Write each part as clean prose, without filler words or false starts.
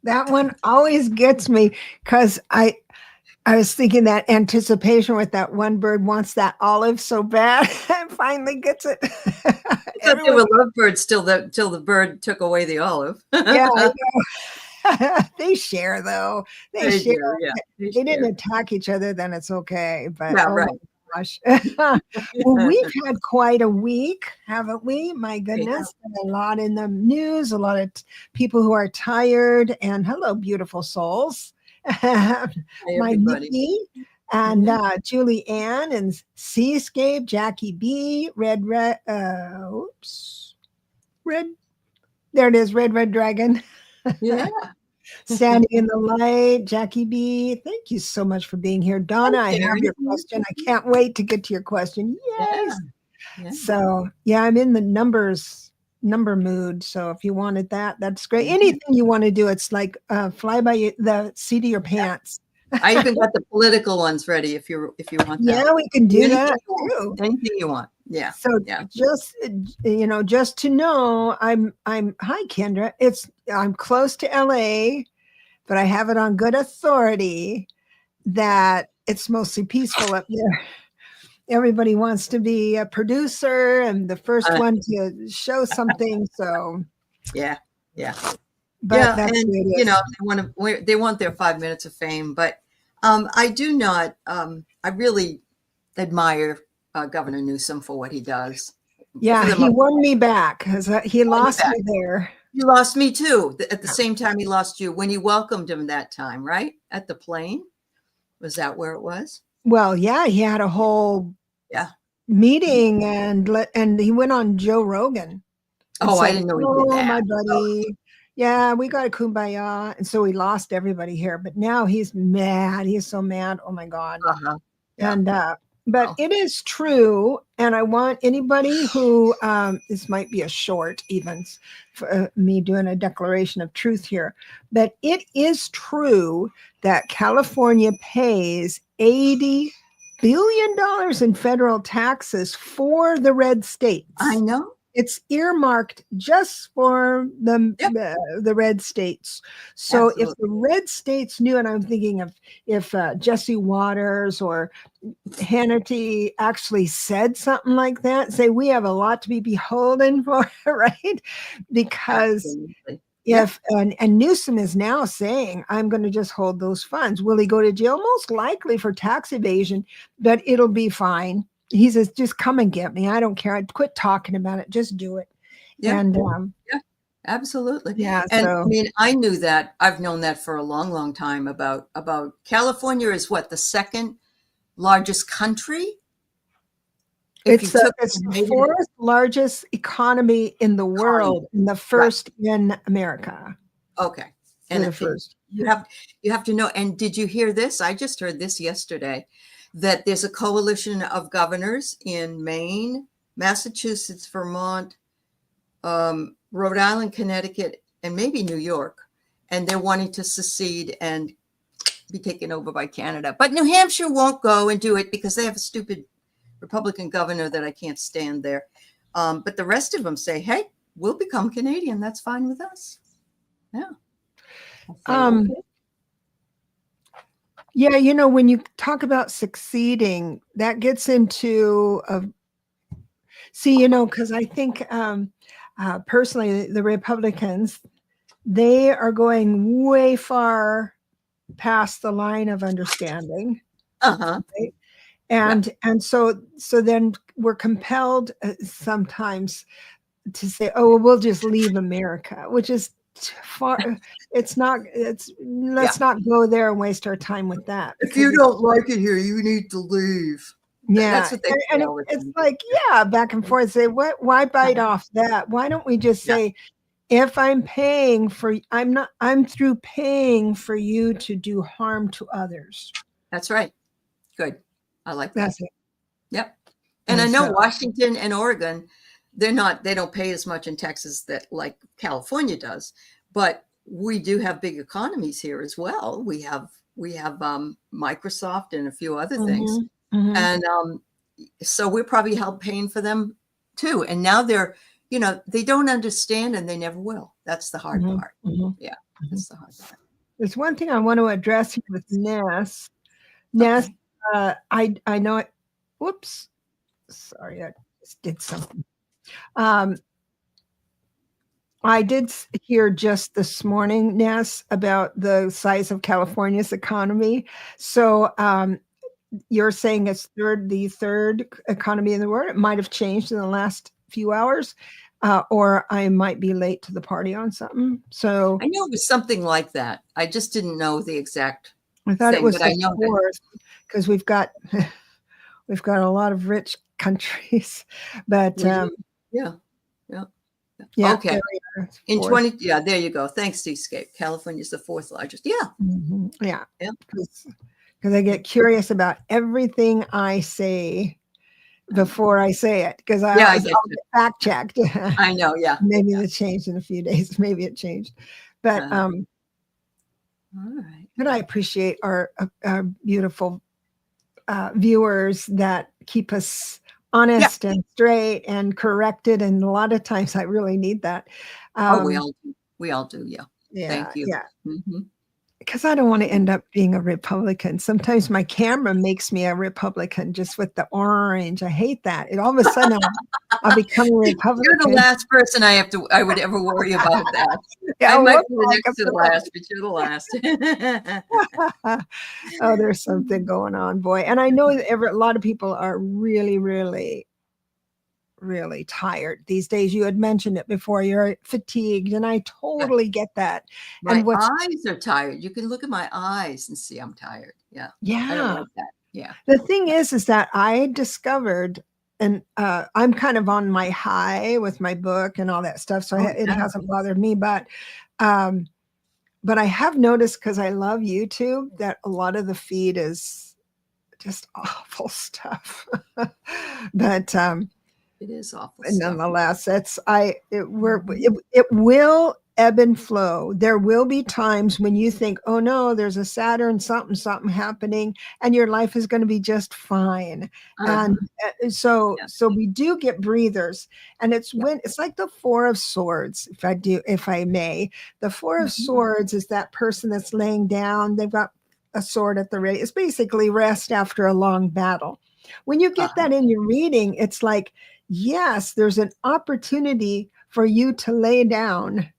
That one always gets me because I was thinking that anticipation with that one bird wants that olive so bad and finally gets it. I thought they were lovebirds till the bird took away the olive. Yeah, I know. They share though. They share. Do, yeah. They didn't attack each other, then it's okay. But yeah, oh right. my gosh. Well, we've had quite a week, haven't we? My goodness. A lot in the news, a lot of people who are tired. And hello, beautiful souls. My Nikki and Julie Ann and Seascape, Jackie B, Red, there it is, Red Dragon. Yeah. Standing in the light, Jackie B. Thank you so much for being here. Donna, I have your question. I can't wait to get to your question. Yes. Yeah. So yeah, I'm in the number mood. So if you wanted that, that's great. Anything you want to do, it's like fly by the seat of your pants. I even got the political ones ready if you want that. Yeah, we can do that too. Anything you want. Yeah. So just just to know, I'm hi Kendra. I'm close to LA, but I have it on good authority that it's mostly peaceful up there. Everybody wants to be a producer and the first one to show something. So yeah. But and they want their 5 minutes of fame. But I do not. I really admire Governor Newsom for what he does. Yeah, he won me back because he lost me there. You lost me too. At the same time, he lost you when you welcomed him that time, right? At the plane. Was that where it was? Well, yeah, he had a whole meeting and he went on Joe Rogan. Oh, I didn't know he did that. My buddy. Oh. Yeah, we got a kumbaya. And so we lost everybody here. But now he's mad. He's so mad. Oh my God. Yeah. And but it is true. And I want anybody who this might be a short even for me doing a declaration of truth here. But it is true that California pays $80 billion in federal taxes for the red states. I know. It's earmarked just for the red states. So if the red states knew, and I'm thinking of if Jesse Waters or Hannity actually said something like that, say we have a lot to be beholden for, right? Because and Newsom is now saying, I'm going to just hold those funds. Will he go to jail? Most likely for tax evasion, but it'll be fine. He says, just come and get me. I don't care. I'd quit talking about it. Just do it. Yeah. And absolutely. Yeah. And I mean, I knew that. I've known that for a long, long time about California is what, the second largest country? It's the fourth largest economy in the world, and the first in America. Okay. And the first. You have to know. And did you hear this? I just heard this yesterday. That there's a coalition of governors in Maine, Massachusetts, Vermont, Rhode Island, Connecticut, and maybe New York. And they're wanting to secede and be taken over by Canada. But New Hampshire won't go and do it because they have a stupid Republican governor that I can't stand there. But the rest of them say, hey, we'll become Canadian. That's fine with us. Yeah. Yeah, when you talk about succeeding, that gets into because I think personally, the Republicans, they are going way far past the line of understanding. Right? And so then we're compelled sometimes to say, oh, well, we'll just leave America, which is far. Let's not go there and waste our time with that. If you don't like it here, you need to leave. Yeah. That's what they and it's like, back and forth, say, why bite off that? Why don't we just say, if I'm through paying for you to do harm to others. That's right. Good. I like that. That's it. Yep. And I know Washington and Oregon, they don't pay as much in taxes that like California does, but we do have big economies here as well. We have Microsoft and a few other things. Mm-hmm. And so we're probably help paying for them too. And now they're they don't understand and they never will. That's the hard part. Yeah, that's the hard part. There's one thing I want to address here with Ness. Ness, okay. I know it. Whoops. Sorry, I just did something. I did hear just this morning, Ness, about the size of California's economy. So you're saying it's the third economy in the world. It might have changed in the last few hours, or I might be late to the party on something. So I knew it was something like that. I just didn't know the exact. I thought it was the fourth, because we've got a lot of rich countries, but yeah. Okay. In 20, there you go. Thanks, Seascape. California's the fourth largest. Yeah. Yeah. Because I get curious about everything I say before I say it, because I'll get fact checked. I know. Yeah. Maybe it changed in a few days. Maybe it changed, but all right. But I appreciate our beautiful viewers that keep us honest and straight and corrected, and a lot of times I really need that. We all do. Yeah. Thank you. Yeah. Because I don't want to end up being a Republican. Sometimes my camera makes me a Republican just with the orange. I hate that. All of a sudden I'll become a Republican. You're the last person I would ever worry about that. I might be the next to the last, but you're the last. Oh, there's something going on, boy. And I know that a lot of people are really, really, really tired these days. You had mentioned it before. You're fatigued, and I totally get that. My eyes are tired. You can look at my eyes and see I'm tired. Yeah. I don't like that. Yeah. The thing is that I discovered, and I'm kind of on my high with my book and all that stuff, so it hasn't bothered me. But I have noticed, because I love YouTube, that a lot of the feed is just awful stuff. But it is awful. And nonetheless, it will ebb and flow. There will be times when you think, oh no, there's a Saturn something happening, and your life is going to be just fine. And so we do get breathers, and it's like the Four of Swords. If I may, the Four of Swords is that person that's laying down. They've got a sword at the ready. It's basically rest after a long battle. When you get that in your reading, it's like, yes, there's an opportunity for you to lay down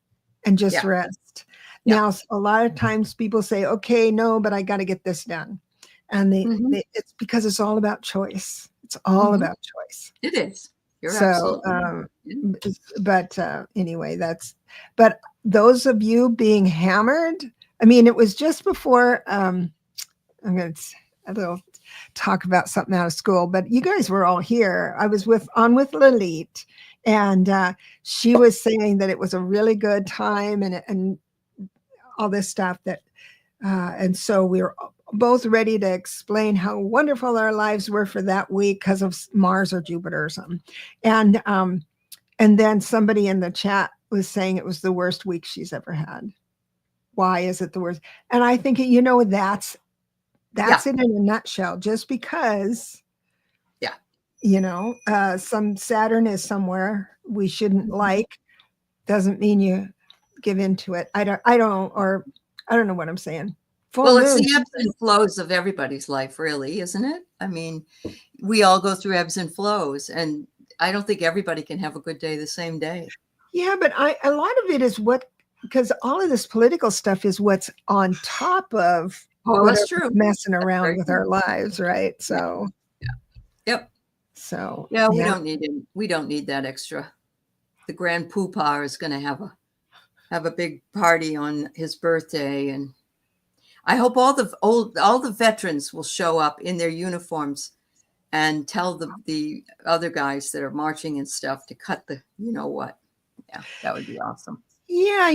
and just rest. Now, a lot of times people say, okay, no, but I got to get this done. And it's because it's all about choice. It's all about choice. It is. You're absolutely but anyway, but those of you being hammered, I mean, it was just before, I'm going to talk about something out of school, but you guys were all here. I was on with Lilith, and she was saying that it was a really good time and all this stuff and so we were both ready to explain how wonderful our lives were for that week because of Mars or Jupiter or something. And then somebody in the chat was saying it was the worst week she's ever had. Why is it the worst? And I think, that's it in a nutshell. Just because, some Saturn is somewhere we shouldn't like, doesn't mean you give into it. I don't know what I'm saying. It's the ebbs and flows of everybody's life, really, isn't it? I mean, we all go through ebbs and flows, and I don't think everybody can have a good day the same day. Yeah, but a lot of it is because all of this political stuff is what's on top of that's true. Messing around with our lives, right? So, yep. So, we don't need that extra. The Grand Poobah is going to have a big party on his birthday, and I hope all the veterans will show up in their uniforms and tell the other guys that are marching and stuff to cut the what. Yeah, that would be awesome. Yeah,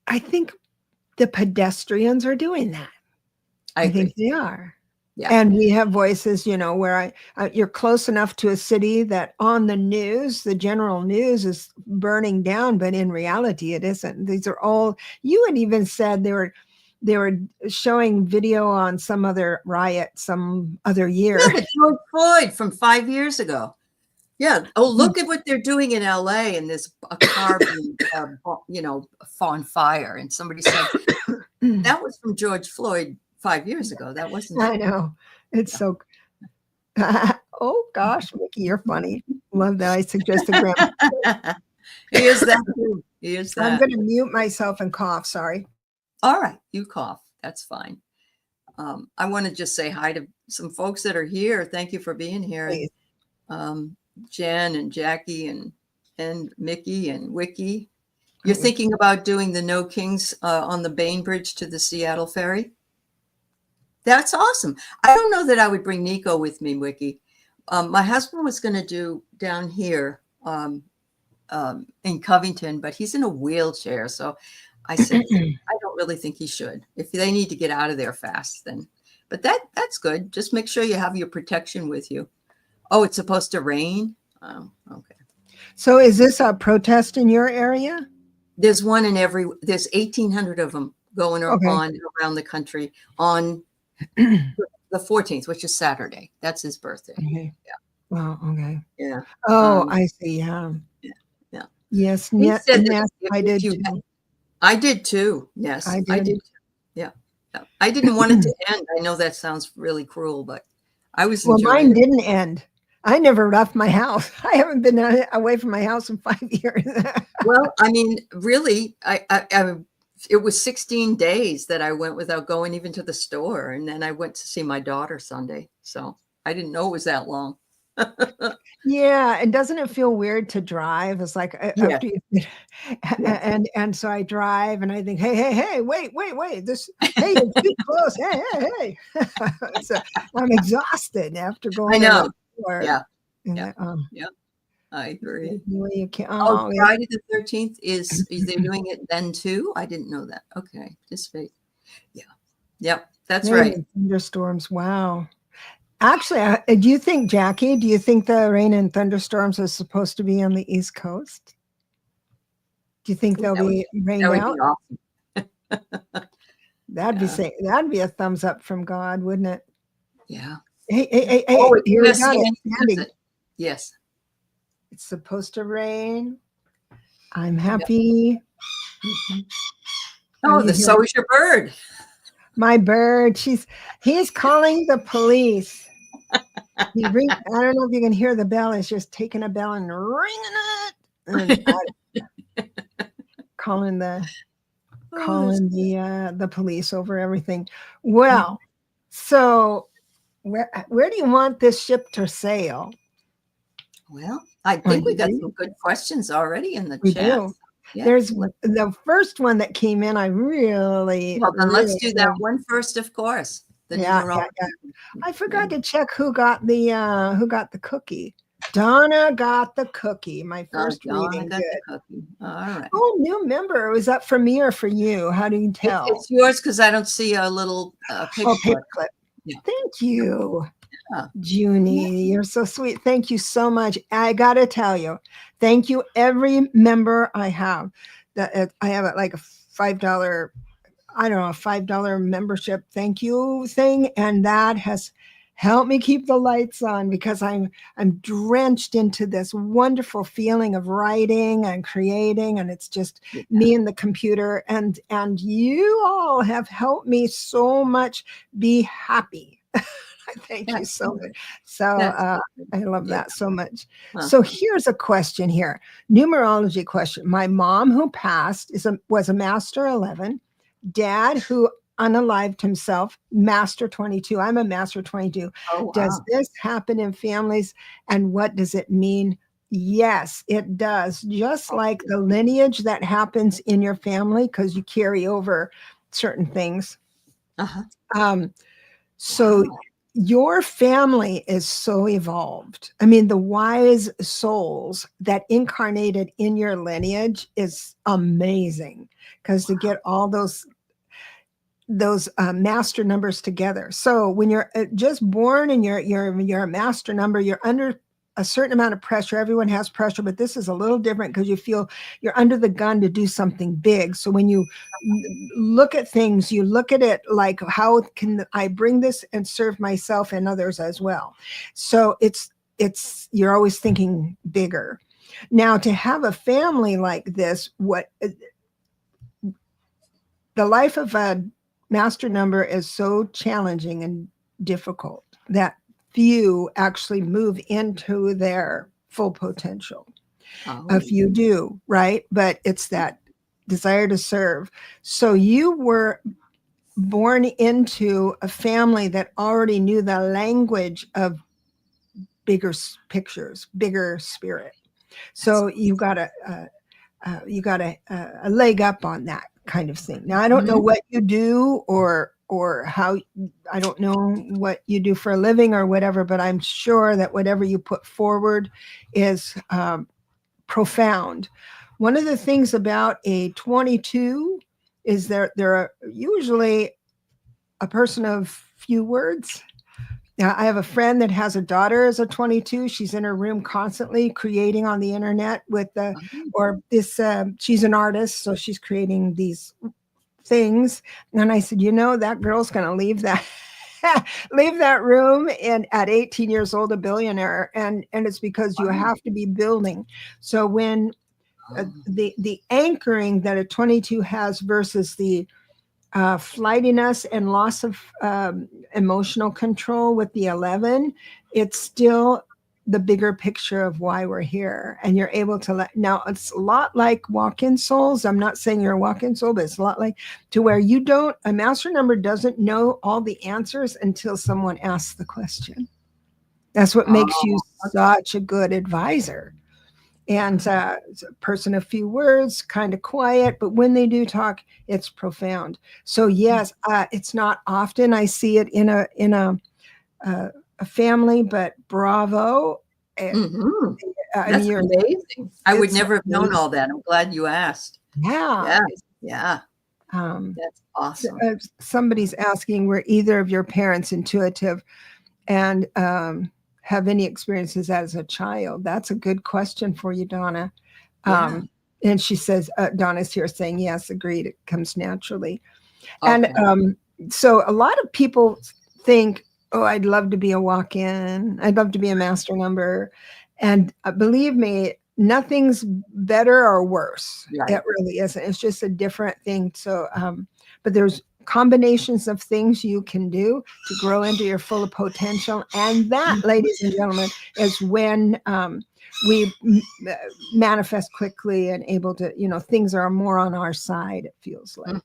I think the pedestrians are doing that. I think they are. Yeah. And we have voices, where you're close enough to a city that on the news, the general news is burning down, but in reality, it isn't. These are all, you had even said they were showing video on some other riot, some other year. Yeah, George Floyd from 5 years ago. Yeah. Oh, look at what they're doing in LA, and there's a car being, on fire. And somebody said that was from George Floyd 5 years ago. That wasn't. I know. It's so. Oh gosh, Mickey, you're funny. Love that. I suggested grandma. He is that too. He is that. I'm going to mute myself and cough. Sorry. All right, you cough. That's fine. I want to just say hi to some folks that are here. Thank you for being here. Jen and Jackie and Mickey and Wiki. You're thinking about doing the No Kings on the Bainbridge to the Seattle ferry? That's awesome. I don't know that I would bring Nico with me, Wiki. My husband was going to do down here in Covington, but he's in a wheelchair. So I said, I don't really think he should. If they need to get out of there fast, then. But that's good. Just make sure you have your protection with you. Oh, it's supposed to rain? Oh, okay. So is this a protest in your area? There's one in there's 1,800 of them going on around the country on the 14th, which is Saturday. That's his birthday. Okay. Yeah. Wow. Okay. Yeah. Oh, I see. Yeah. Yeah. Yes. Yes. I did too. I did too. Yes. I did. Yeah. I didn't want it to end. I know that sounds really cruel, but I was enjoying mine didn't end. I never left my house. I haven't been away from my house in 5 years. Well, I mean, really, it was 16 days that I went without going even to the store. And then I went to see my daughter Sunday. So I didn't know it was that long. Yeah. And doesn't it feel weird to drive? It's like after you, and so I drive and I think, hey, wait, this, hey, you're too close. Hey. So I'm exhausted after going. I know. Yeah. I agree. You can't, Friday the 13th is they doing it then too? I didn't know that. Okay. Just wait. Yeah. Yep. That's right. Thunderstorms. Wow. Actually, do you think, Jackie, the rain and thunderstorms are supposed to be on the East Coast? Do you think they'll be rained out? Be awesome. That'd be a thumbs up from God, wouldn't it? Yeah. Hey, here we got it. Yes. It's supposed to rain. I'm happy. Yep. Oh, so is your bird. My bird. He's calling the police. I don't know if you can hear the bell. It's just taking a bell and ringing it. And calling the police over everything. Well, so where do you want this ship to sail? Well, I think we got some good questions already in the chat. Do. Yeah. There's the first one that came in. I really well. Then let's do that one first, of course. I forgot to check who got the cookie. Donna got the cookie. My first reading. Good. The cookie. All right. Oh, new member. Was that for me or for you? How do you tell? It's yours because I don't see a little paper clip. Yeah. Thank you. Junie, you're so sweet. Thank you so much. I gotta tell you, thank you every member I have. That I have like a $5, $5 membership thank you thing, and that has helped me keep the lights on because I'm drenched into this wonderful feeling of writing and creating, and it's just me and the computer, and you all have helped me so much be happy. Thank you so much. So I love that so much. So here's a question here. Numerology question. My mom who passed was a master 11. Dad who unalived himself, master 22. I'm a master 22. Oh, wow. Does this happen in families? And what does it mean? Yes, it does. Just like the lineage that happens in your family, because you carry over certain things. So your family is so evolved. I mean, the wise souls that incarnated in your lineage is amazing, because to get all those master numbers together. So when you're just born and you're a master number, you're under a certain amount of pressure. Everyone has pressure, but this is a little different because you feel you're under the gun to do something big. So when you look at things, you look at it like, how can I bring this and serve myself and others as well? So it's you're always thinking bigger. Now, to have a family like this, the life of a master number is so challenging and difficult that few actually move into their full potential. A few do, right? But it's that desire to serve. So you were born into a family that already knew the language of bigger pictures, bigger spirit. So you got a leg up on that kind of thing. Now, I don't know what you do or how, I don't know what you do for a living or whatever, but I'm sure that whatever you put forward is profound. One of the things about a 22 is they're usually a person of few words. Now, I have a friend that has a daughter as a 22. She's in her room constantly creating on the internet with she's an artist, so she's creating these things. And I said, that girl's going to leave that room and at 18 years old, a billionaire. And it's because you have to be building. So when the anchoring that a 22 has versus the flightiness and loss of emotional control with the 11, it's still the bigger picture of why we're here. And you're able to now it's a lot like walk-in souls. I'm not saying you're a walk-in soul, but it's a lot like to where a master number doesn't know all the answers until someone asks the question. That's what makes you such a good advisor. And a person of few words, kind of quiet, but when they do talk, it's profound. So yes, it's not often I see it in a family, but bravo. That's amazing. I would never have known all that. I'm glad you asked. Yeah. That's awesome. Somebody's asking, were either of your parents intuitive and have any experiences as a child? That's a good question for you, Donna. And she says, Donna's here saying, yes, agreed. It comes naturally. Okay. And so a lot of people think, oh, I'd love to be a walk-in. I'd love to be a master number. And believe me, nothing's better or worse. Right. It really isn't. It's just a different thing. So, but there's combinations of things you can do to grow into your full potential. And that, ladies and gentlemen, is when we manifest quickly and able to, things are more on our side, it feels like.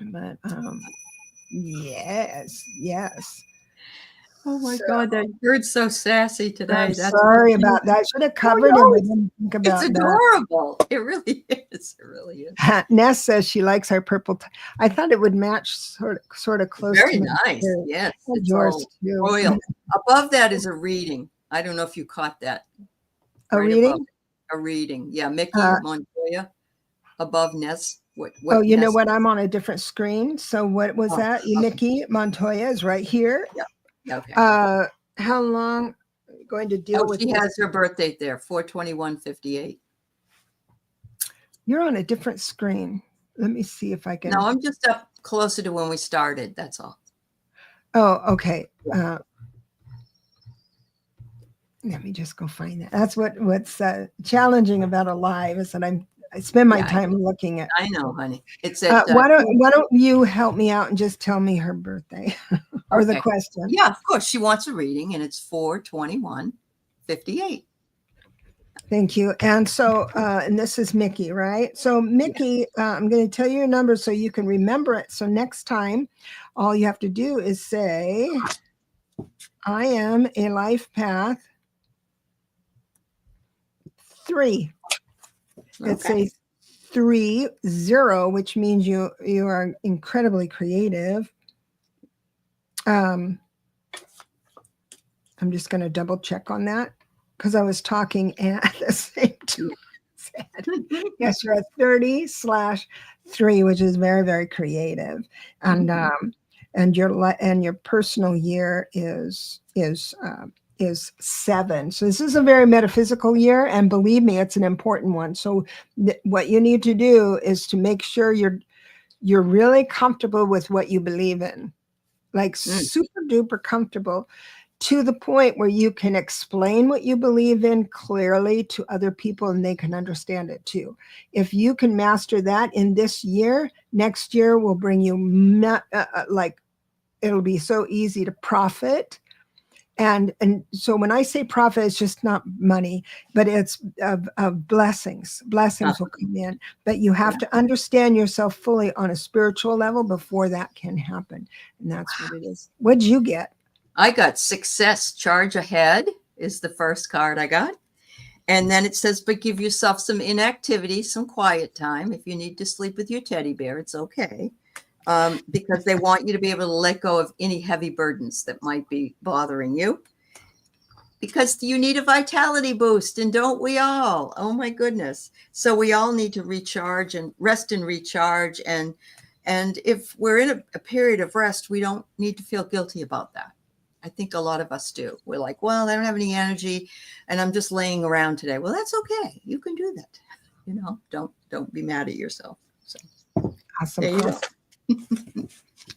But yes. Oh my God, that bird's so sassy today. I'm sorry about that. I should have covered him. I didn't think about it's adorable. That. It really is. It really is. Ness says she likes our purple. I thought it would match sort of close. Very to nice. Yes. It's yours too. Royal. Above that is a reading. I don't know if you caught that. A reading? A reading. Yeah. Mickey Montoya above Ness. What you know what? I'm on a different screen. So what was that? Mickey Montoya is right here. Yeah. Okay. How long are you going to deal with? She has her birth date there, 4/21/58. You're on a different screen. Let me see if I can. No, I'm just up closer to when we started. That's all. Oh, okay. Let me just go find that. That's what's challenging about a live is that I spend my time looking at. I know, honey. It's at, why don't you help me out and just tell me her birthday or the question? Yeah, of course. She wants a reading, and it's 4/21/58. Thank you. And so, and this is Mickey, right? So, Mickey, I'm going to tell you your number so you can remember it. So next time, all you have to do is say, "I am a life path 3." It's a 30, which means you are incredibly creative. I'm just going to double check on that because I was talking at the same time. Yes, you're a 30/3, which is very, very creative, and your personal year is 7. So this is a very metaphysical year, and believe me, it's an important one. So what you need to do is to make sure you're really comfortable with what you believe in, like super duper comfortable. to the point where you can explain what you believe in clearly to other people and they can understand it too. If you can master that in this year, next year will bring you like, it'll be so easy to profit. And so when I say profit, it's just not money, but it's of blessings. Blessings will come in, but you have to understand yourself fully on a spiritual level before that can happen. And that's what it is. What'd you get? I got success, charge ahead is the first card I got. And then it says, but give yourself some inactivity, some quiet time. If you need to sleep with your teddy bear, it's okay. Because they want you to be able to let go of any heavy burdens that might be bothering you. Because you need a vitality boost, and don't we all? Oh my goodness. So we all need to recharge and rest and recharge. And if we're in a period of rest, we don't need to feel guilty about that. I think a lot of us do. We're like, well, I don't have any energy and I'm just laying around today. Well, that's okay. You can do that. You know, don't be mad at yourself. So awesome. There you go.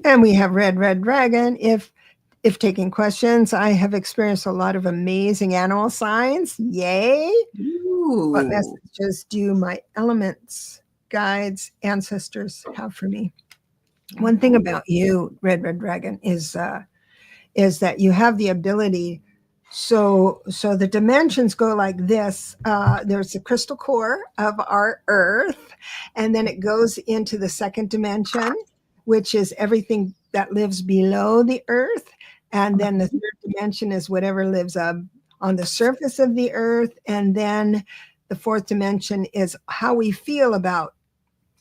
And we have Red Dragon. If taking questions, I have experienced a lot of amazing animal signs. Yay. Ooh. What messages do my elements, guides, ancestors have for me? One thing about you, Red Dragon, is that you have the ability. So the dimensions go like this. There's the crystal core of our earth, and then it goes into the second dimension, which is everything that lives below the earth. And then the third dimension is whatever lives on the surface of the earth. And then the fourth dimension is how we feel about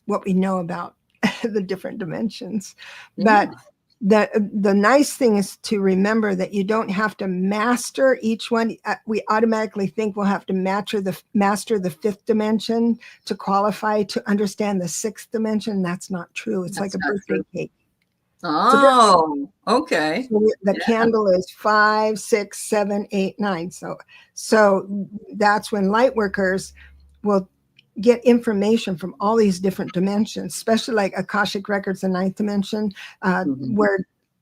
what we know about the different dimensions. Yeah. But the nice thing is to remember that you don't have to master each one. We automatically think we'll have to master the fifth dimension to qualify to understand the sixth dimension. That's not true. It's like a birthday cake. Oh, okay. So the candle is 5, 6, 7, 8, 9. So that's when light workers will get information from all these different dimensions, especially like Akashic records, the ninth dimension, where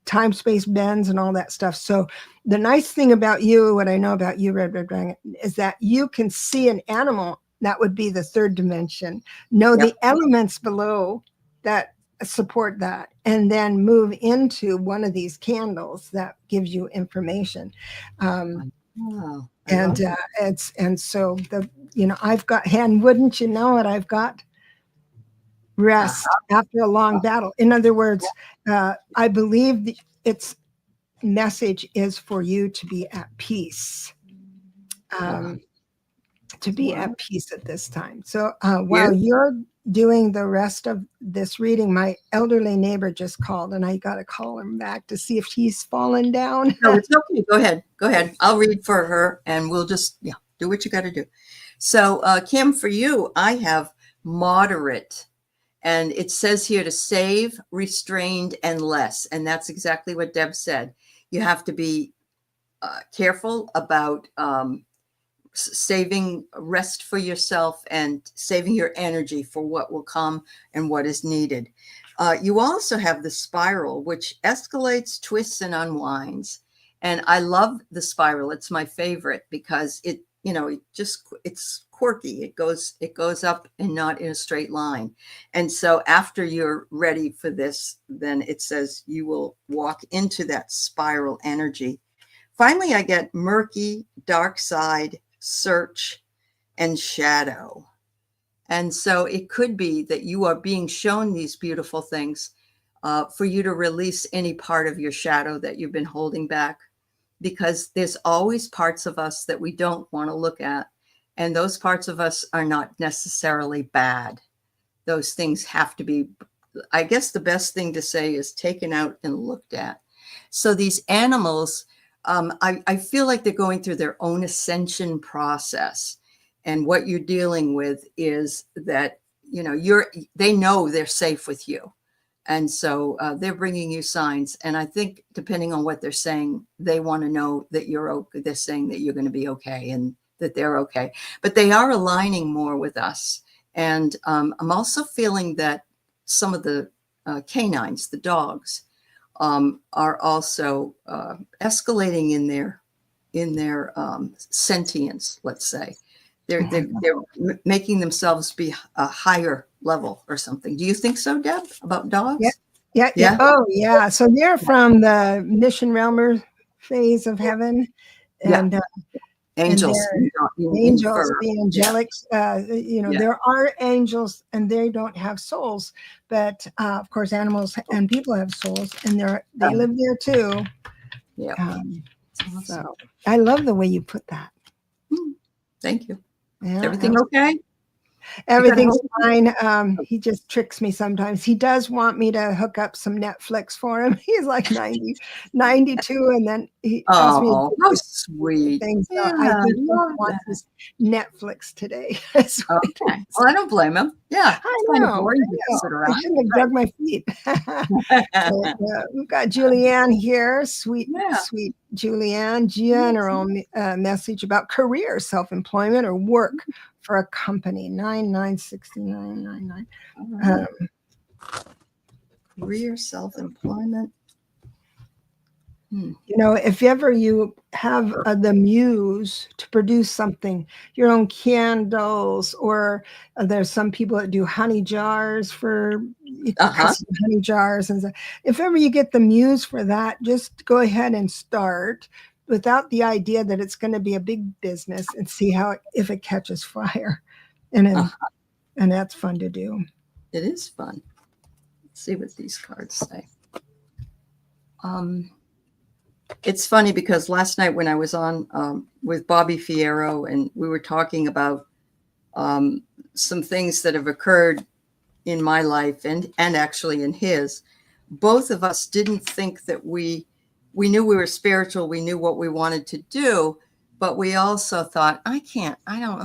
time space bends and all that stuff. So the nice thing about you, what I know about you, Red Dragon, is that you can see an animal that would be the third dimension, know the elements below that support that, and then move into one of these candles that gives you information. Wow. And so I've got, and wouldn't you know it, I've got rest after a long battle. In other words, I believe its message is for you to be at peace. To be at peace at this time. So while you're doing the rest of this reading, my elderly neighbor just called, and I got to call him back to see if he's fallen down. No, it's okay. Go ahead. I'll read for her, and we'll just do what you got to do. So Kim, for you, I have moderate, and it says here to save, restrained, and less, and that's exactly what Deb said. You have to be careful about saving rest for yourself and saving your energy for what will come and what is needed. You also have the spiral, which escalates, twists, and unwinds. And I love the spiral. It's my favorite because it's quirky. It goes up and not in a straight line. And so after you're ready for this, then it says you will walk into that spiral energy. Finally, I get murky, dark side, search, and shadow. And so it could be that you are being shown these beautiful things for you to release any part of your shadow that you've been holding back, because there's always parts of us that we don't want to look at. And those parts of us are not necessarily bad. Those things have to be, I guess the best thing to say is taken out and looked at. So these animals, I feel like they're going through their own ascension process. And what you're dealing with is that, they know they're safe with you. And so they're bringing you signs. And I think depending on what they're saying, they want to know that you're okay. They're saying that you're going to be okay and that they're okay. But they are aligning more with us. And I'm also feeling that some of the canines, the dogs, are also escalating in their sentience. Let's say they're making themselves be a higher level or something. Do you think so, Deb, about dogs? Yeah. Oh, yeah. So they're from the mission realmer phase of heaven, and angels, and angels, the angelics. There are angels, and they don't have souls, but of course, animals and people have souls, and they live there too. Yeah. Awesome. So I love the way you put that. Thank you. Yeah, everything okay? Everything's fine. He just tricks me sometimes. He does want me to hook up some Netflix for him. He's like 92, and then he asks me how sweet. Things. So I think he wants his Netflix today. Okay. Well, I don't blame him. Yeah. I know. I shouldn't have dug my feet. We've got Julianne here. Sweet Julianne. General message about career, self-employment, or work for a company. 996999. Career, self-employment. If ever you have the muse to produce something, your own candles, or there's some people that do honey jars for honey jars, and if ever you get the muse for that, just go ahead and start without the idea that it's going to be a big business, and see if it catches fire, and that's fun to do. It is fun. Let's see what these cards say. It's funny because last night when I was on with Bobby Fierro, and we were talking about some things that have occurred in my life and actually in his, both of us didn't think that we knew we were spiritual. We knew what we wanted to do, but we also thought, I'm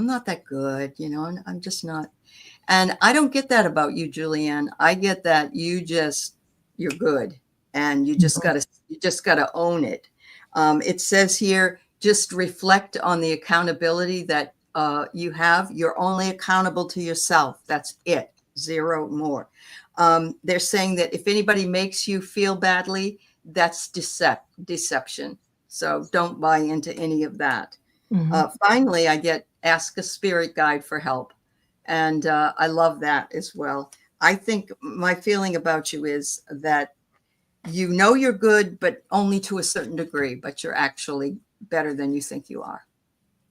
not that good, I'm just not. And I don't get that about you, Julianne. I get that you're good. And you just gotta own it. It says here, just reflect on the accountability that you have. You're only accountable to yourself. That's it. Zero more. They're saying that if anybody makes you feel badly, that's deception. So don't buy into any of that. Finally, I get ask a spirit guide for help. And I love that as well. I think my feeling about you is that you're good, but only to a certain degree, but you're actually better than you think you are.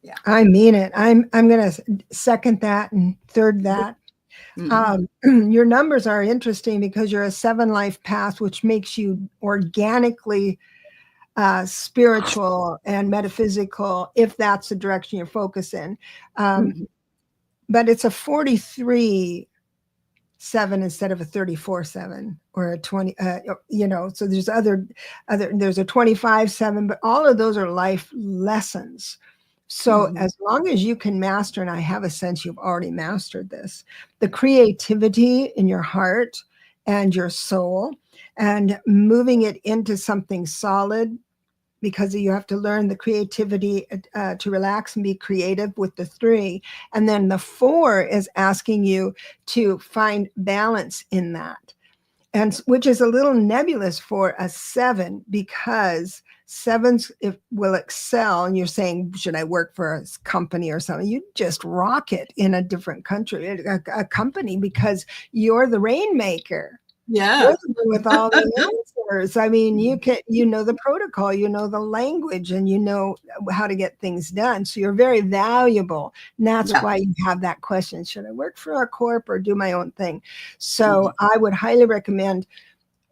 Yeah. I mean it. I'm going to second that and third that. Your numbers are interesting because you're a 7 life path, which makes you organically spiritual and metaphysical, if that's the direction you're focusing. But it's a 43-7 instead of a 34-7 or a 20, so there's there's a 25-7, but all of those are life lessons. So as long as you can master, and I have a sense you've already mastered this, the creativity in your heart and your soul, and moving it into something solid, because you have to learn the creativity to relax and be creative with the 3. And then the 4 is asking you to find balance in that. And which is a little nebulous for a 7, because 7s will excel. And you're saying, should I work for a company or something? You just rock it in a different country, a company, because you're the rainmaker. Yeah. With all the answers. I mean, you know the protocol, you know the language, and you know how to get things done. So you're very valuable. And that's why you have that question. Should I work for a corp or do my own thing? So I would highly recommend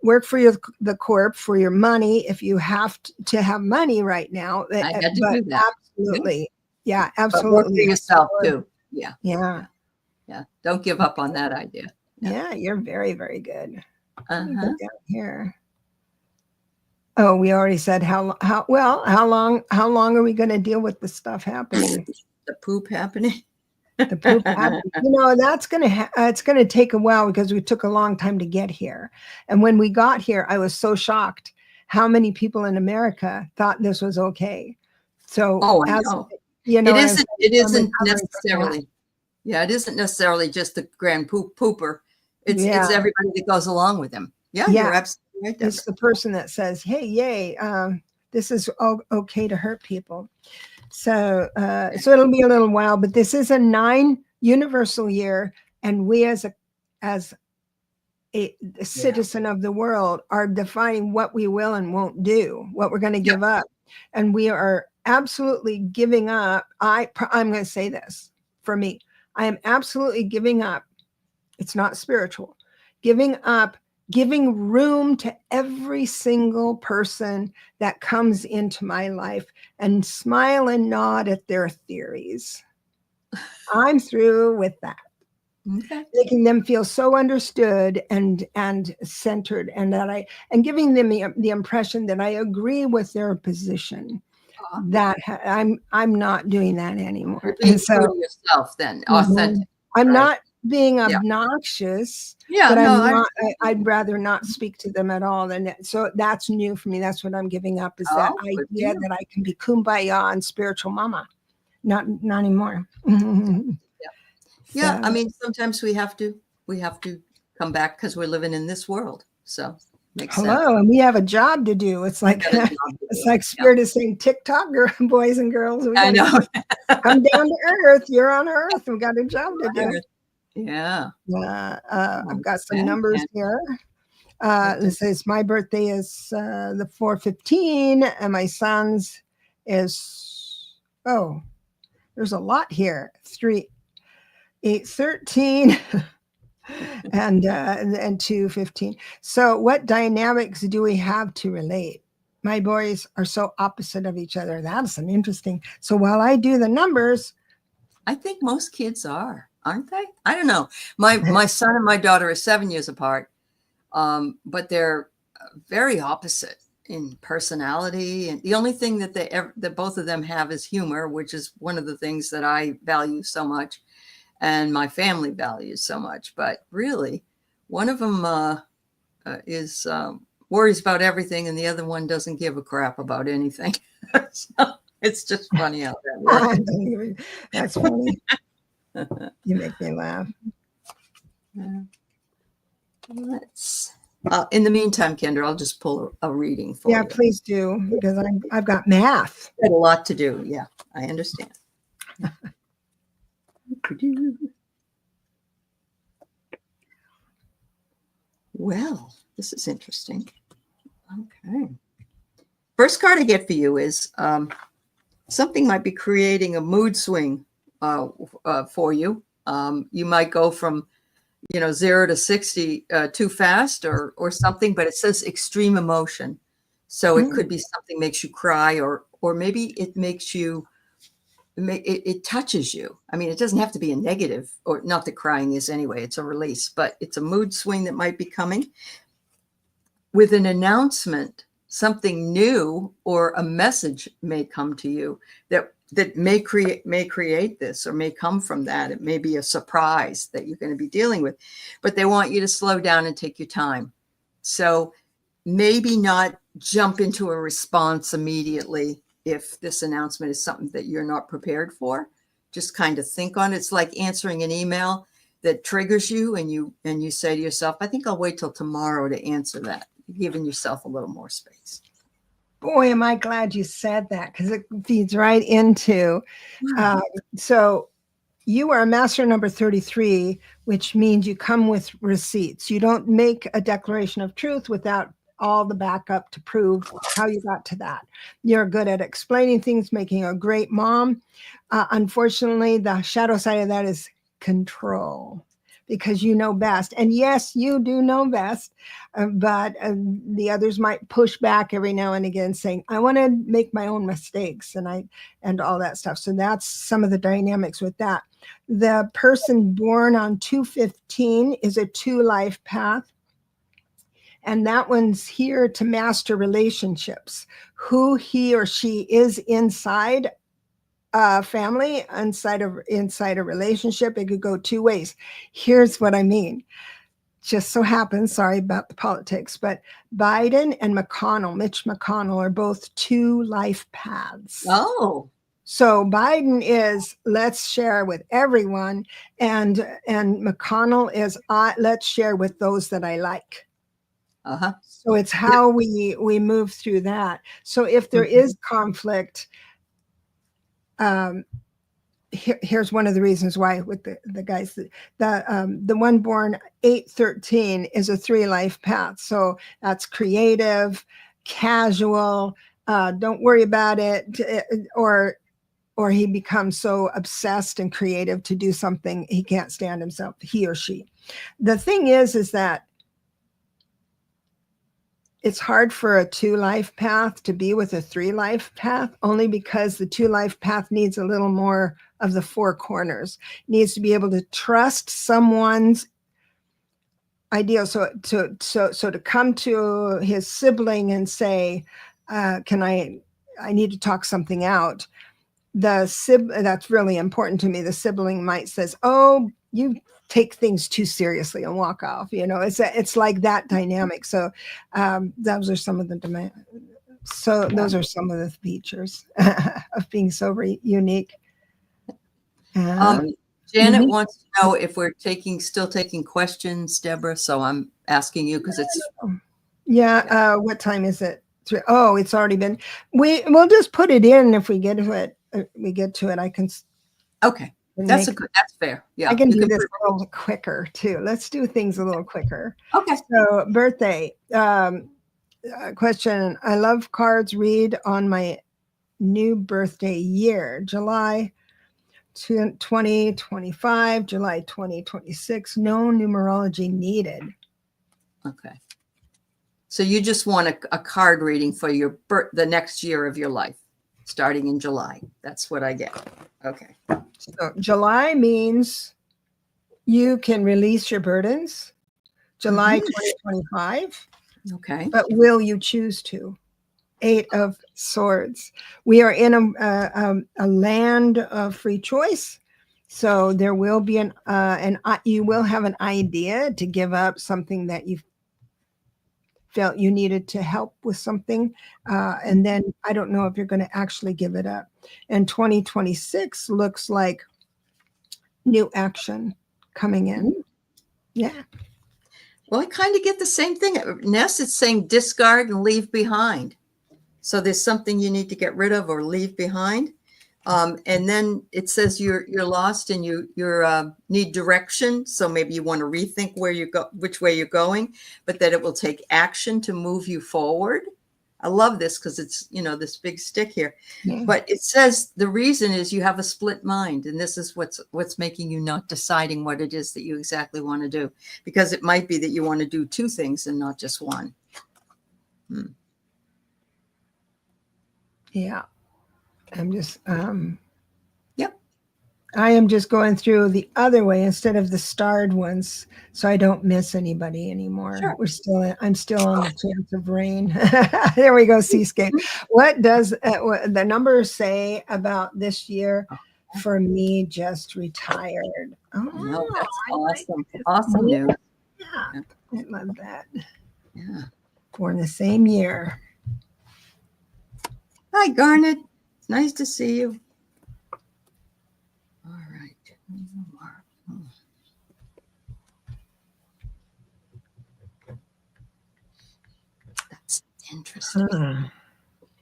work for the corp for your money if you have to have money right now. I had to do that. Absolutely. Yeah, absolutely. But work for yourself too. Yeah. Yeah. Yeah. Don't give up on that idea. Yeah, you're very, very good. Go down here. Oh, we already said how long are we going to deal with the stuff happening? The poop happening. The poop happening. That's going to it's going to take a while, because we took a long time to get here. And when we got here, I was so shocked how many people in America thought this was okay. So I know. It isn't necessarily. Yeah, it isn't necessarily just the grand pooper. It's everybody that goes along with him. Yeah, you're absolutely Right, It's the person that says, hey, yay, this is okay to hurt people. So it'll be a little while, but this is a 9 universal year, and we as a citizen of the world are defining what we will and won't do, what we're going to give up, and we are absolutely giving up. I'm going to say this for me. I am absolutely giving up. It's not spiritual. Giving up, giving room to every single person that comes into my life and smile and nod at their theories. I'm through with that. Okay. Making them feel so understood and centered, and giving them the impression that I agree with their position. That I'm not doing that anymore. You're being true to yourself, then authentic. I'm not being obnoxious, but I'd rather not speak to them at all. And so that's new for me. That's what I'm giving up, is that idea that I can be kumbaya and spiritual mama. Not anymore. Yeah, I mean, sometimes we have to come back because we're living in this world. So makes sense. And we have a job to do. It's like Spirit is saying, TikTok, boys and girls. I know. Come down to earth. You're on earth. We got a job to do. Yeah. I've got some numbers here. It says my birthday is the 4/15, and my son's is there's a lot here. 3, 8, 13. and 2/15. So what dynamics do we have to relate? My boys are so opposite of each other. That's an interesting. So while I do the numbers, I think most kids aren't they? I don't know. My son and my daughter are 7 years apart, but they're very opposite in personality. And the only thing that that both of them have is humor, which is one of the things that I value so much, and my family values so much. But really, one of them is worries about everything, and the other one doesn't give a crap about anything. So it's just funny how that works. That's funny. You make me laugh. Let's. In the meantime, Kendra, I'll just pull a reading for you. Yeah, please do, because I've got math. Got a lot to do. Yeah, I understand. Well, this is interesting. Okay. First card I get for you is something might be creating a mood swing for you. You might go from 0 to 60 too fast or something, but it says extreme emotion. So it could be something makes you cry, or maybe it makes you, it touches you. I mean, it doesn't have to be a negative, or not that crying is anyway, it's a release, but it's a mood swing that might be coming with an announcement. Something new or a message may come to you that may create this, or may come from that. It may be a surprise that you're going to be dealing with, but they want you to slow down and take your time. So maybe not jump into a response immediately if this announcement is something that you're not prepared for. Just kind of think on it. It's like answering an email that triggers you, and you say to yourself, I think I'll wait till tomorrow to answer that. Giving yourself a little more space. Boy, am I glad you said that, because it feeds right into. So you are a master number 33, which means you come with receipts. You don't make a declaration of truth without all the backup to prove how you got to that. You're good at explaining things, making a great mom. Unfortunately, the shadow side of that is control, because you know best. And yes, you do know best, but the others might push back every now and again, saying, I want to make my own mistakes and all that stuff. So that's some of the dynamics with that. The person born on 2/15 is a 2 life path. And that one's here to master relationships, who he or she is inside a family, inside a relationship. It could go 2 ways. Here's what I mean. Just so happens, sorry about the politics, but Biden and Mitch McConnell are both 2 life paths. Oh. So Biden is let's share with everyone, and McConnell is let's share with those that I like. Uh-huh. So it's how we move through that. So if there is conflict, here's one of the reasons why with the guys, the one born 8/13 is a 3 life path. So that's creative, casual, don't worry about it, or he becomes so obsessed and creative to do something he can't stand himself, he or she. The thing is that it's hard for a 2 life path to be with a 3 life path, only because the 2 life path needs a little more of the 4 corners, needs to be able to trust someone's ideal. So to come to his sibling and say, I need to talk something out. That's really important to me. The sibling might says, oh, you take things too seriously and walk off. It's like that dynamic. So those are some of the demands. So those are some of the features of being so unique. Janet wants to know if we're still taking questions, Deborah. So I'm asking you because it's. What time is it? Oh, it's already been. We'll just put it in if we get to it. I can. Okay, that's fair. Yeah, I can do this a little quicker too. Let's do things a little quicker. Okay. So birthday question. I love cards. Read on my new birthday year, July 2025, July 2026. No numerology needed. Okay. So you just want a card reading for the next year of your life, starting in July. That's what I get. Okay. So July means you can release your burdens. July 2025. Okay. But will you choose to? 8 of Swords. We are in a land of free choice. So there will be you will have an idea to give up something that you felt you needed to help with something. And then I don't know if you're going to actually give it up. And 2026 looks like new action coming in. Yeah. Well, I kind of get the same thing. Ness, it's saying discard and leave behind. So there's something you need to get rid of or leave behind. And then it says you're lost and you need direction. So maybe you want to rethink which way you're going, but that it will take action to move you forward. I love this because it's, this big stick here. Yeah. But it says the reason is you have a split mind. And this is what's making you not deciding what it is that you exactly want to do. Because it might be that you want to do 2 things and not just one. Yeah. I'm just, I am just going through the other way instead of the starred ones, so I don't miss anybody anymore. Sure. I'm still on the chance of rain. There we go, Seascape. What does the numbers say about this year? For me, just retired. Oh, that's awesome. Awesome news. Yeah, I love that. Yeah. Born the same year. Hi, Garnet. It's nice to see you. All right. That's interesting.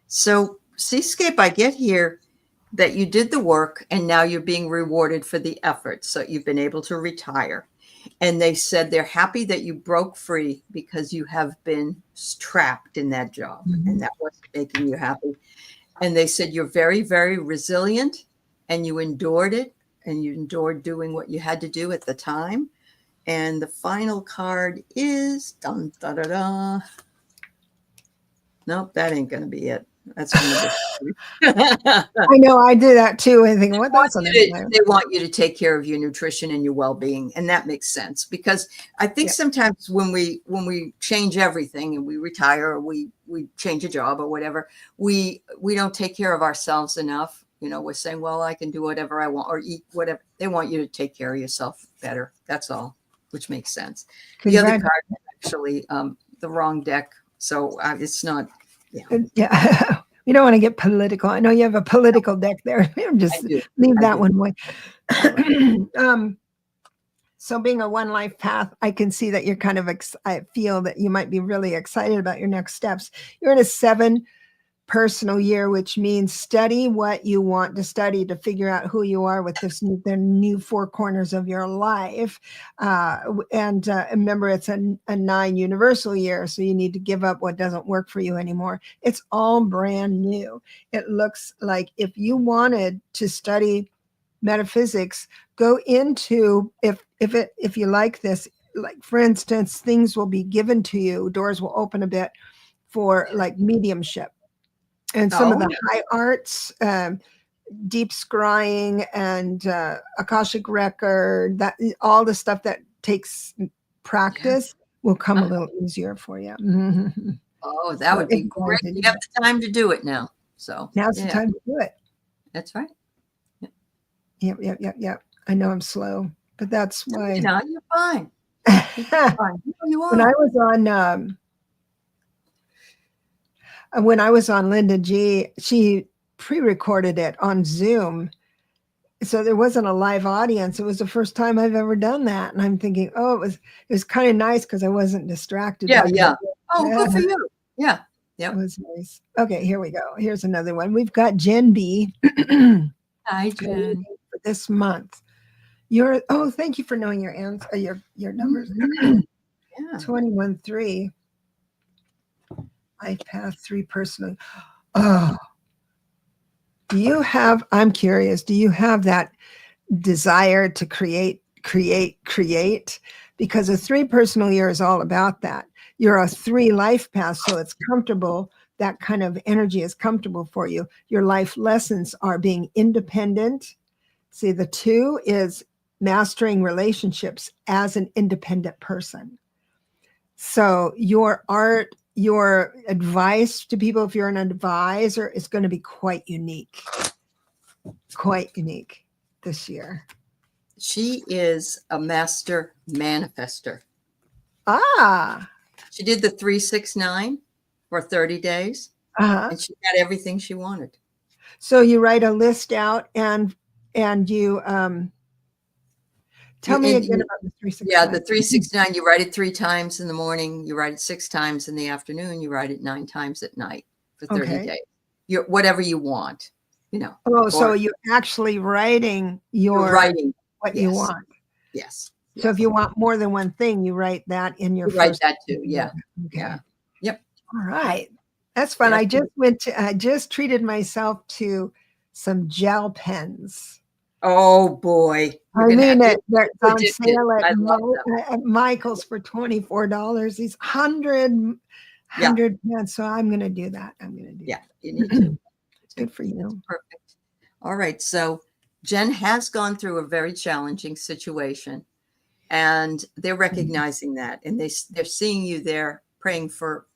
So, Seascape, I get here that you did the work and now you're being rewarded for the effort. So you've been able to retire. And they said they're happy that you broke free because you have been trapped in that job and that wasn't making you happy. And they said you're very, very resilient and you endured it and you endured doing what you had to do at the time. And the final card is dun, da, da, da. Nope, that ain't going to be it. That's I know, I do that too. I think, what that's they want you to take care of your nutrition and your well-being, and that makes sense because I think sometimes when we change everything and we retire or we change a job or whatever, we don't take care of ourselves enough. We're saying, well, I can do whatever I want or eat whatever. They want you to take care of yourself better. That's all, which makes sense. The other card is actually the wrong deck, so it's not. Yeah. You don't want to get political. I know you have a political deck there. Just leave that one away. So being a one life path, I can see that you're kind of, I feel that you might be really excited about your next steps. You're in a 7 personal year, which means study what you want to study to figure out who you are with the new 4 corners of your life. And remember, it's a 9 universal year, so you need to give up what doesn't work for you anymore. It's all brand new. It looks like if you wanted to study metaphysics, go into, if you like this, like for instance, things will be given to you, doors will open a bit for like mediumship and some of the high arts, deep scrying and Akashic record, that all the stuff that takes practice will come a little easier for you. Oh, that would be great. You have the time to do it now. So now's the time to do it. That's right. Yep. I know I'm slow, but that's why. No, you're fine. You are. When I was on Linda G, she pre-recorded it on Zoom. So there wasn't a live audience. It was the first time I've ever done that. And I'm thinking, oh, it was kind of nice because I wasn't distracted. Yeah. Oh, good for you. Yeah. It was nice. Okay, here we go. Here's another one. We've got Jen B. Hi, Jen. For this month. Thank you for knowing your answer, your numbers. 21-3. I path 3 personally. Oh, I'm curious, do you have that desire to create? Because a 3 personal year is all about that. You're a 3 life path, so it's comfortable. That kind of energy is comfortable for you. Your life lessons are being independent. See, the 2 is mastering relationships as an independent person. So your art, your advice to people, if you're an advisor, is going to be quite unique this year. She is a master manifester. She did the 3-6-9 for 30 days, and she got everything she wanted. So you write a list out and you tell me again about the 3-6-9. Yeah, the 3-6-9. You write it 3 times in the morning. You write it 6 times in the afternoon. You write it 9 times at night for 30 days. Whatever you want, so you're actually writing what you want. Yes. So if you want more than one thing, you write that in your. Write that too. Yeah. Okay. Yeah. Yep. All right. That's fun. I just treated myself to some gel pens. Oh boy. They're on sale at Michael's for $24. These 100 pens. So I'm going to do that. Yeah, you need to. Good for you. Perfect. All right. So Jen has gone through a very challenging situation, and they're recognizing that, and they're seeing you there praying for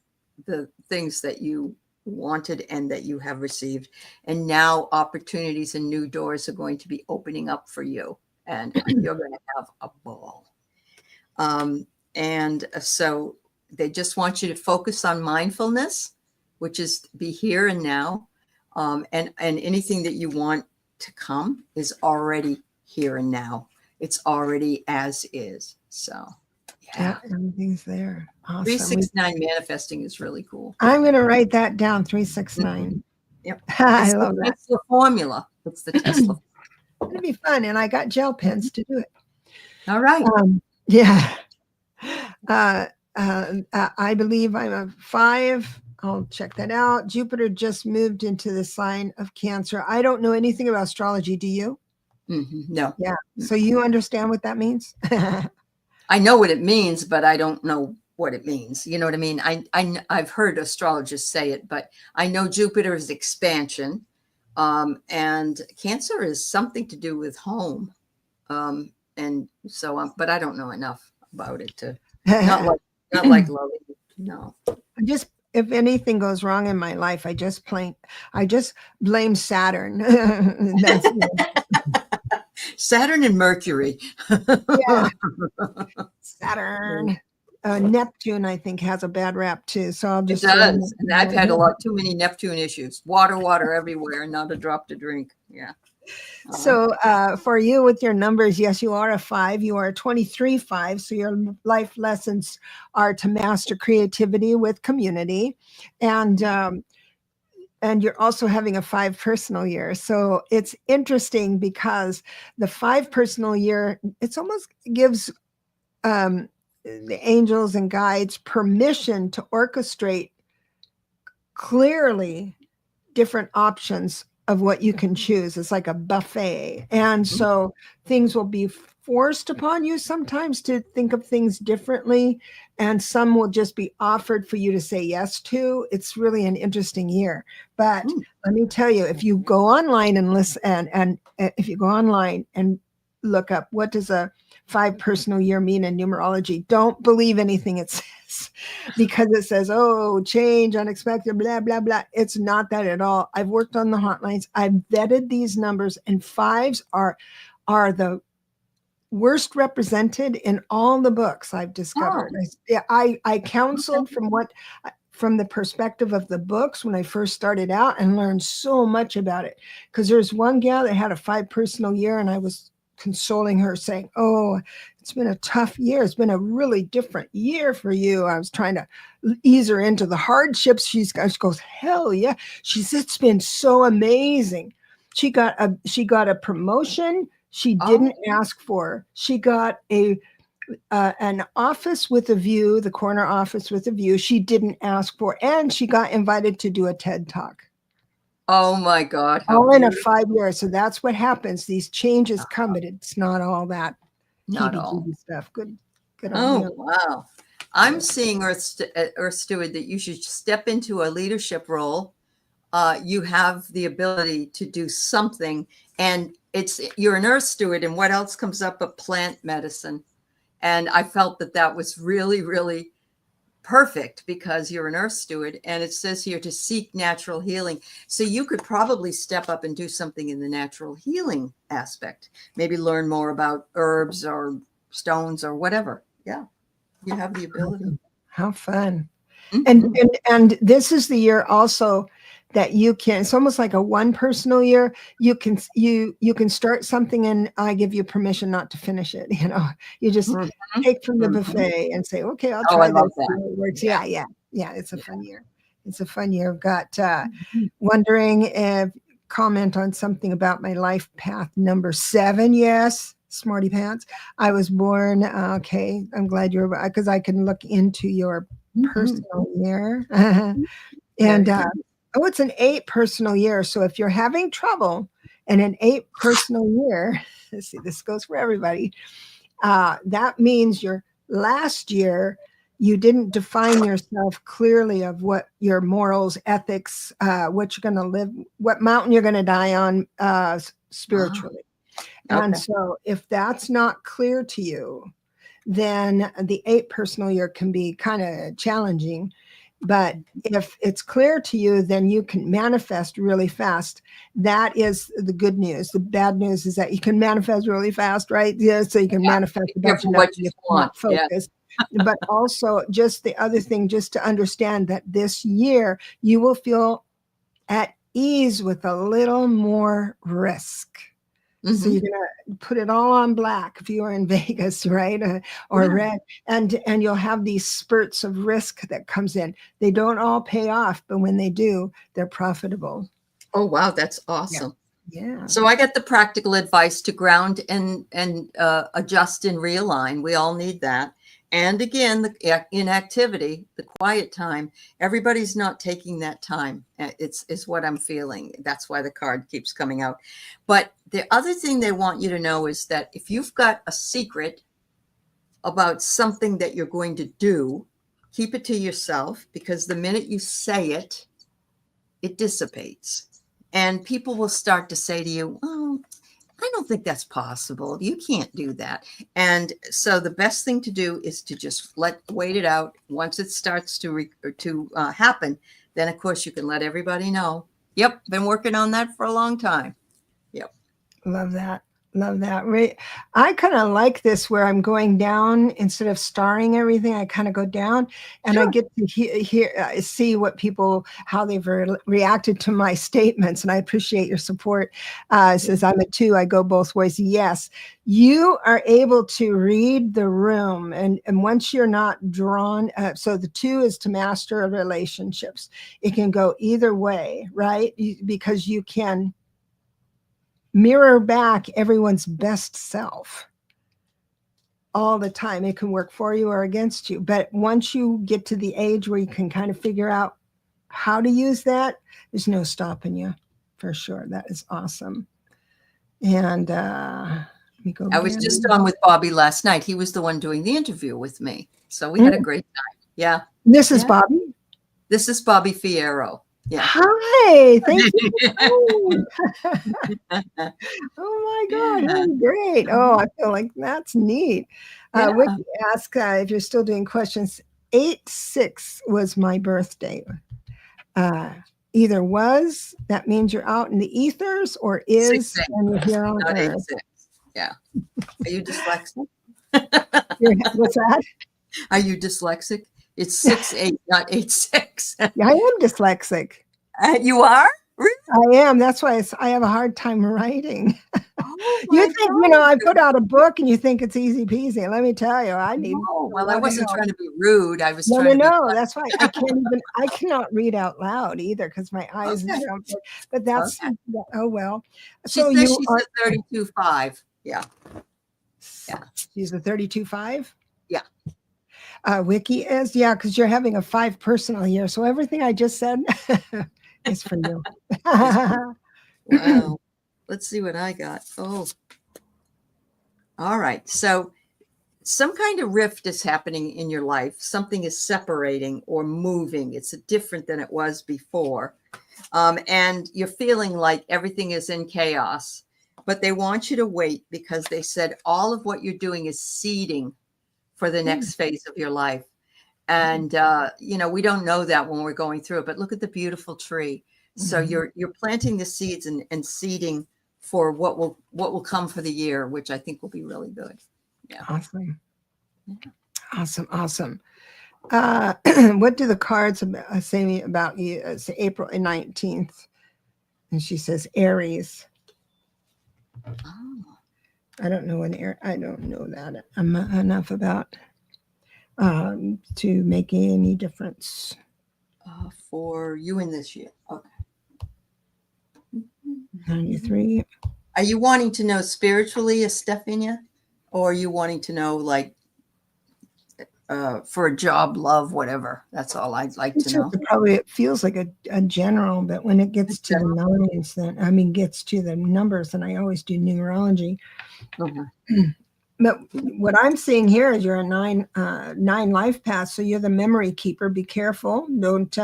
the things that you wanted and that you have received. And now opportunities and new doors are going to be opening up for you, and you're going to have a ball. And so they just want you to focus on mindfulness, which is be here and now. And anything that you want to come is already here and now. It's already as is. So yeah, everything's there. Awesome. 3-6-9 manifesting is really cool. I'm going to write that down. 3-6-9. Yep. I love that. It's the formula. It's the Tesla. It'll be fun, and I got gel pens to do it. All right. I believe I'm a 5. I'll check that out. Jupiter just moved into the sign of Cancer. I don't know anything about astrology. Do you? No. Yeah. So you understand what that means? I know what it means, but I don't know what it means. You know what I mean? I've heard astrologers say it, but I know Jupiter is expansion, and Cancer is something to do with home, and so but I don't know enough about it to not like Lily. No. If anything goes wrong in my life, I just blame Saturn. That's Saturn and Mercury. Yeah. Saturn. Neptune, I think, has a bad rap too. So I'll just. It does. And I've had too many Neptune issues. Water everywhere, and not a drop to drink. Yeah. So for you with your numbers, yes, you are a 5. You are a 23-5. So your life lessons are to master creativity with community. And you're also having a 5 personal year. So it's interesting because the 5 personal year, it's almost gives the angels and guides permission to orchestrate clearly different options of what you can choose. It's like a buffet. And so things will be forced upon you sometimes to think of things differently, and some will just be offered for you to say yes to. It's really an interesting year. But let me tell you, if you go online and listen, and if you go online and look up what does a 5 personal year mean in numerology, don't believe anything it says, because it says, oh, change, unexpected, blah, blah, blah. It's not that at all. I've worked on the hotlines. I've vetted these numbers, and 5s are the worst represented in all the books I've discovered. I counseled from the perspective of the books when I first started out, and learned so much about it. Because there's one gal that had a 5 personal year, and I was consoling her saying, oh, it's been a tough year. It's been a really different year for you. I was trying to ease her into the hardships. She goes, hell yeah. She says, it's been so amazing. She got a promotion she didn't ask for. She got an office with a view, the corner office with a view she didn't ask for. And she got invited to do a TED Talk. Oh my God. All in a 5 years. So that's what happens. These changes come, but it's not all that heebie-jeebie stuff. Good on you. Wow. I'm seeing Earth Steward that you should step into a leadership role. You have the ability to do something, and you're an Earth Steward, and what else comes up but plant medicine? And I felt that was really, really perfect, because you're an Earth Steward, and it says here to seek natural healing. So you could probably step up and do something in the natural healing aspect. Maybe learn more about herbs or stones or whatever. Yeah, you have the ability. How fun. And this is the year also that you can, it's almost like a 1 personal year. You can start something, and I give you permission not to finish it. You just take from the buffet and say, okay, I'll try this. It works. Yeah. It's a fun year. It's a fun year. I've got wondering if comment on something about my life path number 7. Yes. Smarty pants. I was born. Okay. I'm glad you're, because I can look into your personal year. And it's an 8 personal year. So if you're having trouble in an 8 personal year, let's see, this goes for everybody. That means your last year, you didn't define yourself clearly of what your morals, ethics, what you're going to live, what mountain you're going to die on spiritually. And so if that's not clear to you, then the 8 personal year can be kind of challenging. But if it's clear to you, then you can manifest really fast. That is the good news. The bad news is that you can manifest really fast, right? Yeah, so you can manifest a bunch of what you want. Focus. But also just the other thing, just to understand that this year you will feel at ease with a little more risk. So you're gonna put it all on black if you are in Vegas, right? Or red, and you'll have these spurts of risk that comes in. They don't all pay off, but when they do, they're profitable. Oh wow, that's awesome. Yeah. So I get the practical advice to ground and adjust and realign. We all need that. And again, the inactivity, the quiet time, everybody's not taking that time. It's what I'm feeling. That's why the card keeps coming out. But the other thing they want you to know is that if you've got a secret about something that you're going to do, keep it to yourself, because the minute you say it, it dissipates. And people will start to say to you, oh, I don't think that's possible. You can't do that. And so the best thing to do is to just wait it out. Once it starts to happen, then of course you can let everybody know. Yep, been working on that for a long time. Yep. Love that. Love that. I kind of like this where I'm going down instead of starring everything. I kind of go down and I Sure. get to see what people, how they've reacted to my statements. And I appreciate your support. It says, I'm a 2. I go both ways. Yes, you are able to read the room. And once you're not drawn, so the 2 is to master relationships. It can go either way, right? Because you can mirror back everyone's best self all the time. It can work for you or against you. But once you get to the age where you can kind of figure out how to use that, there's no stopping you, for sure. That is awesome. And let me go. I was just on with Bobby last night. He was the one doing the interview with me. So we had a great time. Yeah. This is Bobby? This is Bobby Fierro. Yeah. Hi, thank you. Oh my God, that's great. Oh, I feel like that's neat. Wiki asked if you're still doing questions. 8/6 was my birthday. Either was, that means you're out in the ethers, or is, and you're here on Earth. 8/6. Yeah. Are you dyslexic? What's that? Are you dyslexic? It's 6/8, not 8/6. Yeah, I am dyslexic. You are? Really? I am. That's why I have a hard time writing. Oh, You think, I put out a book and you think it's easy peasy. Let me tell you, I need. No, well, I wasn't trying to be rude. I was No. That's why I cannot read out loud either because my eyes jump. But that's, oh well. So she's a 32.5. Yeah. She's a 32.5? Yeah. Wiki is, because you're having a 5 personal year. So everything I just said is for you. Wow. Let's see what I got. Oh. All right. So some kind of rift is happening in your life. Something is separating or moving. It's different than it was before. And you're feeling like everything is in chaos. But they want you to wait because they said all of what you're doing is seeding for the next phase of your life. And, we don't know that when we're going through it, but look at the beautiful tree. So you're planting the seeds and seeding for what will come for the year, which I think will be really good. Yeah. Awesome. Awesome. What do the cards say about you? It's April 19th. And she says Aries. Oh. I don't know I don't know that enough about to make any difference. For you in this year. Okay. 93. Are you wanting to know spiritually, Estefania? Or are you wanting to know like for a job, love, whatever? That's all I'd like to know. Probably it feels like a general, but when it gets to the numbers, gets to the numbers, and I always do numerology. But what I'm seeing here is you're a 9 life path, so you're the memory keeper. Be careful, don't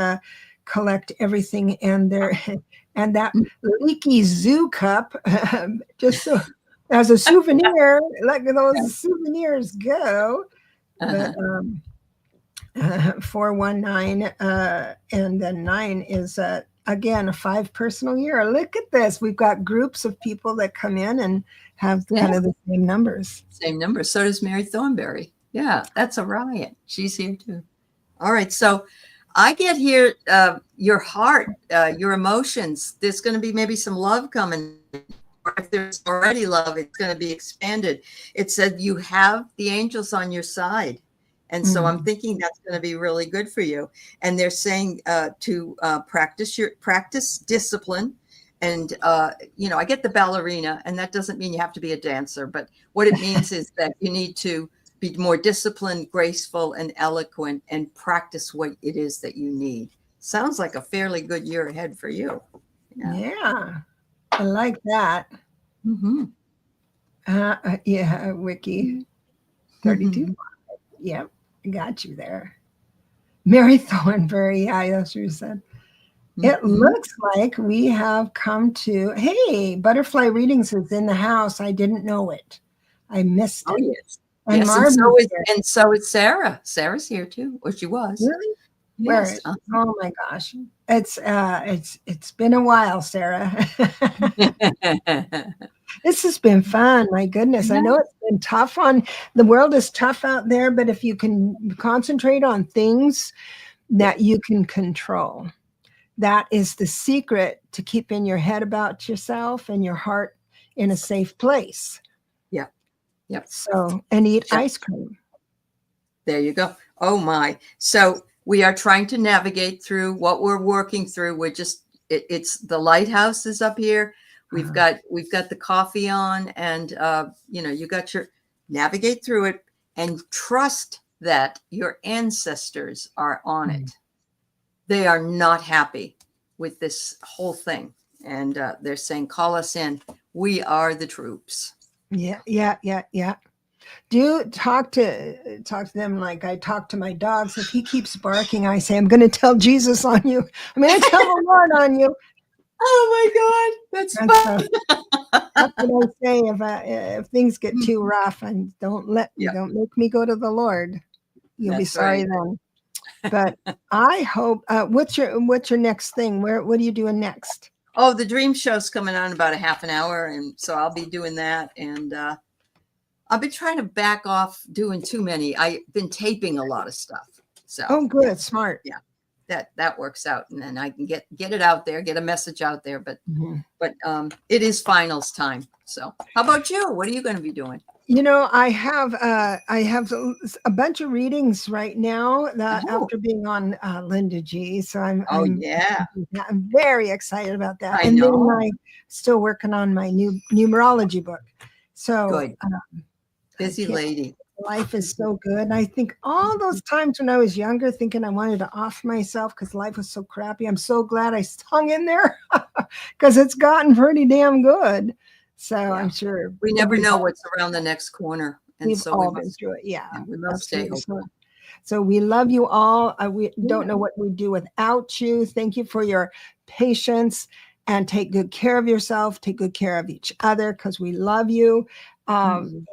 collect everything and that leaky zoo cup, just so as a souvenir. Let those souvenirs go. But 419 and then 9 is again a 5 personal year. Look at this. We've got groups of people that come in and have kind of the same numbers. Same numbers. So does Mary Thornberry. Yeah, that's a riot. She's here too. All right. So I get here your heart, your emotions. There's going to be maybe some love coming. Or if there's already love, it's going to be expanded. It said you have the angels on your side. And so I'm thinking that's going to be really good for you. And they're saying to practice discipline. And, I get the ballerina, and that doesn't mean you have to be a dancer. But what it means is that you need to be more disciplined, graceful, and eloquent, and practice what it is that you need. Sounds like a fairly good year ahead for you. Yeah, I like that. Wiki 32. Yep, I got you there. Mary Thornberry, that's what you said. It looks like we have come to, hey, Butterfly Readings is in the house. I didn't know it. I missed it. Oh, yes. And, and so is Sarah. Sarah's here too, or she was. Really? Yes. Oh my gosh. It's been a while, Sarah. This has been fun. My goodness. I know it's been tough the world is tough out there, but if you can concentrate on things that you can control, that is the secret to keeping your head about yourself and your heart in a safe place. Yeah. Yep. So, and eat ice cream. There you go. Oh my. So we are trying to navigate through what we're working through. We're just, it's the lighthouse is up here. We've got the coffee on, and you got your navigate through it and trust that your ancestors are on it. They are not happy with this whole thing. And they're saying, call us in. We are the troops. Yeah. Do talk to them like I talk to my dogs. If he keeps barking, I say, I'm going to tell Jesus on you. I'm going to tell the Lord on you. Oh my God, that's fun. That's what I say if things get too rough, and don't make me go to the Lord. You'll be sorry then. But I hope. What's your next thing? What are you doing next? Oh, the dream show's coming on about a half an hour, and so I'll be doing that. And I've been trying to back off doing too many. I've been taping a lot of stuff. So good, smart. Yeah. That works out, and then I can get it out there, get a message out there. But it is finals time. So how about you? What are you going to be doing? I have a bunch of readings right now after being on Linda G. So I'm very excited about that. Then I'm still working on my new numerology book. So good. Busy lady. Life is so good. And I think all those times when I was younger, thinking I wanted to off myself because life was so crappy, I'm so glad I hung in there because it's gotten pretty damn good. So I'm sure we never know what's around the next corner. And we've all been through it. Yeah. We must stay hopeful. So we love you all. We don't know what we'd do without you. Thank you for your patience, and take good care of yourself. Take good care of each other because we love you. And